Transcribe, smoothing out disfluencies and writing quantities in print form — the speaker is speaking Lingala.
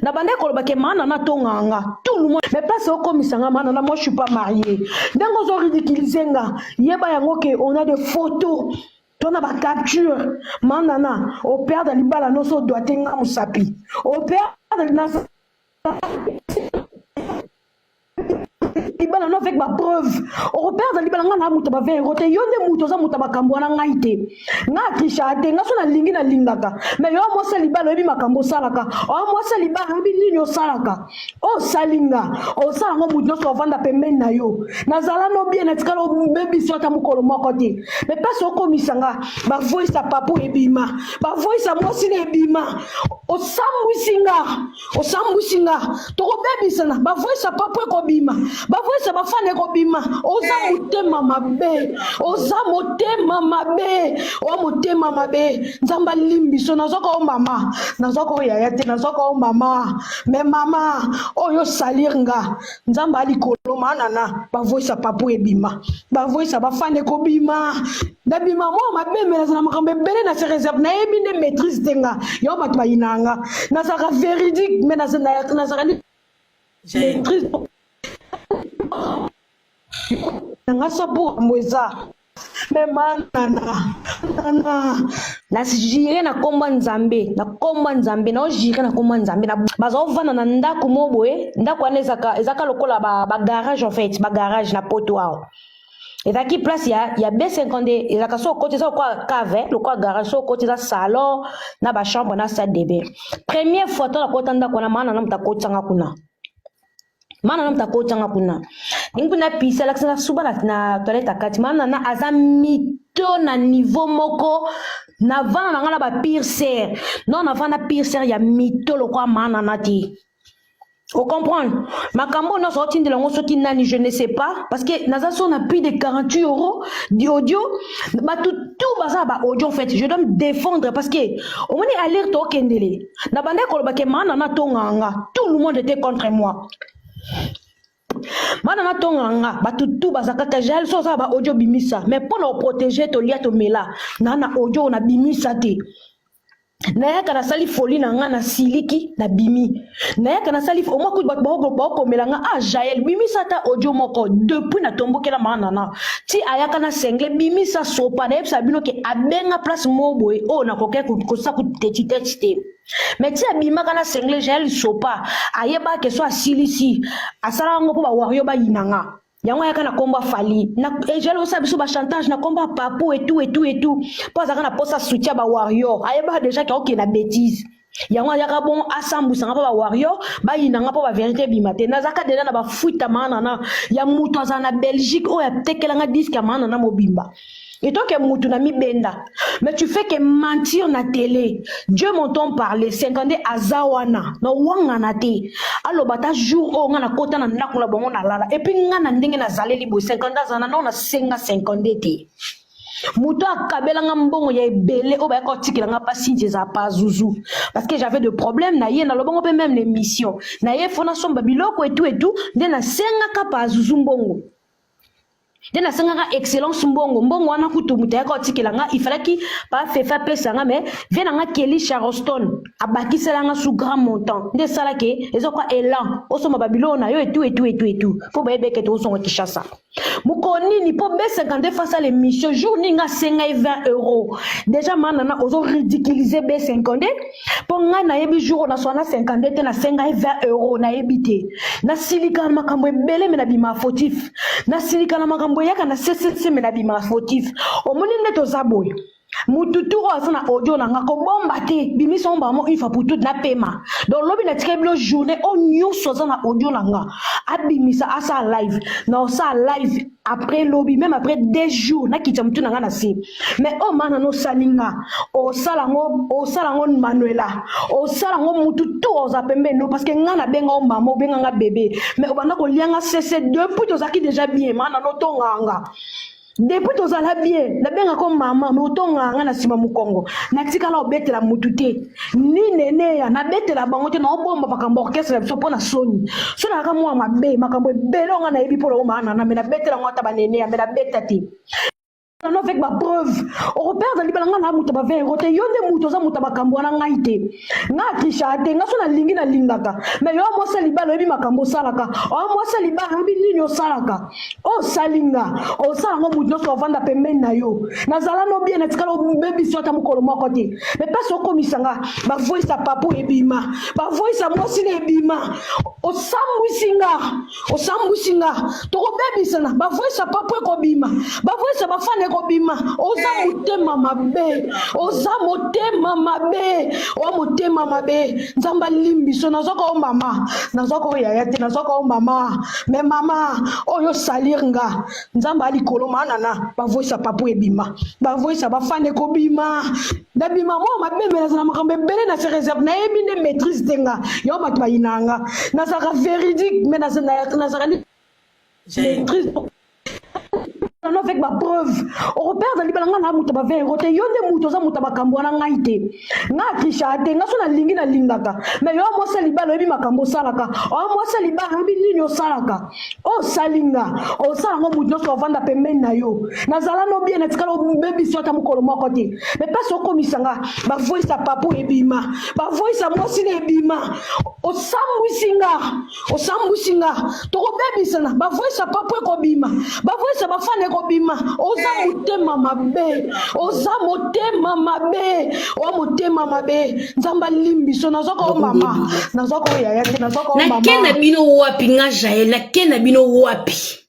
Na bande koloba ke manana tonganga tout le monde mais place au komisanga manana moi je suis pas mariée ndango zo ridiculiser nga yeba yango ke on a des photos ton a ba capture manana au père de libala no so doit tenga musapi au père de nasa libala no avec ma preuve au père de libala nga muta ba vin rote yonde muto za muta ba kambwana ngaite nga trishate nga so na lingi na lingaka mais yo mo se libala bi makambo salaka o mo se libala bi ninyo salaka o salinga o sala ngo muto so vanda pembeni na yo nazala no bien na tikalo bebi so ta mukolo moko te mais pas so komisanga ba voice a papu ebima ba voice a mo sine ebima o sambusinga to ko bebi sana ba voice a papu ko bima ba voice a ba fane ko bima o za mutema mabe o za mutema mabe o mutema mabe nzamba limbi so nazoko o mama nazoko yaya te nazoko o mama mais mama o yo salinga nzamba ali koloma nana ba voice a papu ebima ba voice a ba fane ko bima dabima mo mabe mais na makambe bele na se réserve na ebi ne maîtrise tenga yo bat ba inanga na saka véridique mais na saka ni maîtrise nga sabu mweza mais manana na jire na komba nzambe na jire na komba nzambe na bazo vana na ndako moboye ndako ezaka lokola ba garage en fait ba garage na poto ao ezaki place ya B50 ezaka so côté ça quoi cave le quoi garage so côté ça salon na ba chambre na salle de bain première fois to na kota ndako na mana na mtakotanga kuna ninguna pisa la kana suba na toilette akati mana na aza mito na niveau moko na vana na ba pire serre non na vana pire serre ya mito lo kwa mana na ti vous comprenez makambo na sorti de lango soki nani je ne sais pas parce que naza so na plus de 48 € d'audio ba tout baza ba audio en fait je dois me défendre parce que au moins alerte au kendele na bande ko ba ke mana na tonganga tout le monde était contre moi. Manana tonganga batutu bazakaka gel so ça ba audio bimisa mais pour nous protéger to lia to mela nana audio na bimisa te na kana sali folie na nga na siliki na bimi na kana sali au moins ku ba ko melanga a jael bimisa ta audio moko depuis na tombokela manana ti ayaka na sengle bimisa sopa na epsa bino ke abenga place moboy o na koke ko sa ku tete mais ti abima kana sengle jael sopa ayeba ke so asilisi asala ngo po ba wario ba yinanga yango yaka na komba fali na ejelo sa biso ba chantage na komba papu et tout pas aka na posa soutien ba warrior ayeba déjà que ok na bêtise yango yaka bon asambu sanga ba warrior ba yinanga po ba vérité bimate nazaka déjà na ba fuita manana ya mutu azana Belgique o ya tekelanga disque manana mobimba. Et toi qui es moutounami benda, mais tu fais que mentir na télé. Dieu m'entend parler. 50 azawana, no wangana te. Alors bata jour o ngana kota na nakula bongo na lala. Et puis ngana ndenge na zale libo 50 azana non na senga 50 te. Mouto akabela nga mbongo ya ebele o ba ko tikela nga pasi njeza pa zuzu parce que j'avais de problèmes na ye na lobongo pe même l'émission. Na ye fona somba biloko et tout, nde na senga ka pa zuzu mbongo. Dès la sangara excellence mbongo wana kutu mutayaka otikelanga il fallait qui pas fefa pesanga mais vient nga Kelly Charleston abakiselanga sous grand montant de sala ke ezokwa elan osoma babylone yo et tout pour bébé que to songo Kinshasa mukoni ni po B50 face à l'émission jour ninga senga 20 € déjà manana ozo ridiculiser B50 pour nga na yebi jour na sona 50 te na senga 20 € na yebite na silika makambo ebele me na bima fautif na silika na makambo yaka na CCC me na bima fautif o moni neto zaboy mututu asana audio na ngako bomba te bimisa omba mo une fois pour toutes na pema donc lobi na tikeblo journée o nyuso sana audio na nga abimisa asa live na sa live après lobby même après 2 jours na kita mtu na nga na si mais o mana no salinga o salango Manuela o salango mututu oza pembe no parce que nga na benga o mama o benga nga bébé mais o bana ko lianga cc depuis to zaki déjà bien mana no tonganga depuis to zala bien na benga ko mama mais tonganga na sima mukongo na tikala obetela mutute ni nene ya na betela bango te na obomba makambo orchestre so pona soni so na ka mwa mabe makambo belonga na yebi polo mana na me na betela ngota banene ya me na betati non avec ma preuve au père de libala ngana muta ba 20 rote yonde muto za muta ba kambo na ngaite nga trisha de nga so na lingi na lingaka mais yo mo sa libala bi makambo salaka o mo sa libala bi nini o salaka o salinga o sala ngo muto so vanda pembeni na yo na zala no bien etikala o bebi so ta mukolo moko te mais pas so komisanga ba voice papo ebima ba voice mo sine ebima o sambusinga to ko bebi sana ba voice papo ko bima ba voice ba fane ko bima oza motema mabe o motema mabe nzamba limbiso nazoko o mama nazoko yaya te nazoko o mama mais mama oyo salinga nzamba alikolo manana ba voice papo ebima ba voice ba fane ko bima da bima mo mabe na makambe bele na se réserve na yebi ne maîtrise tenga yo bato bayinanga na saka véridique mais na saka maîtrise non avec ma preuve au père de libala ngana muta ba 20 rote yonde muto za muta ba kambo na ngaite nga trisha de nga so na lingi na lingaka mais yo mo sa libala bi makambo salaka o mo sa libala bi nini o salaka o salinga o sala ngo muto so vanda pembeni na yo na zala no bien etikala o bebi so ta mukolo moko te mais pas so komisanga ba voice papo ebima ba voice mo sine ebima o sambusinga to ko bebi sana ba voice papo ko bima ba voice ba fane ko bima oza motema mabe nzamba limbiso nazoko mama nazoko yaya te nazoko mama na kena bino wapi nga Jael na kena bino wapi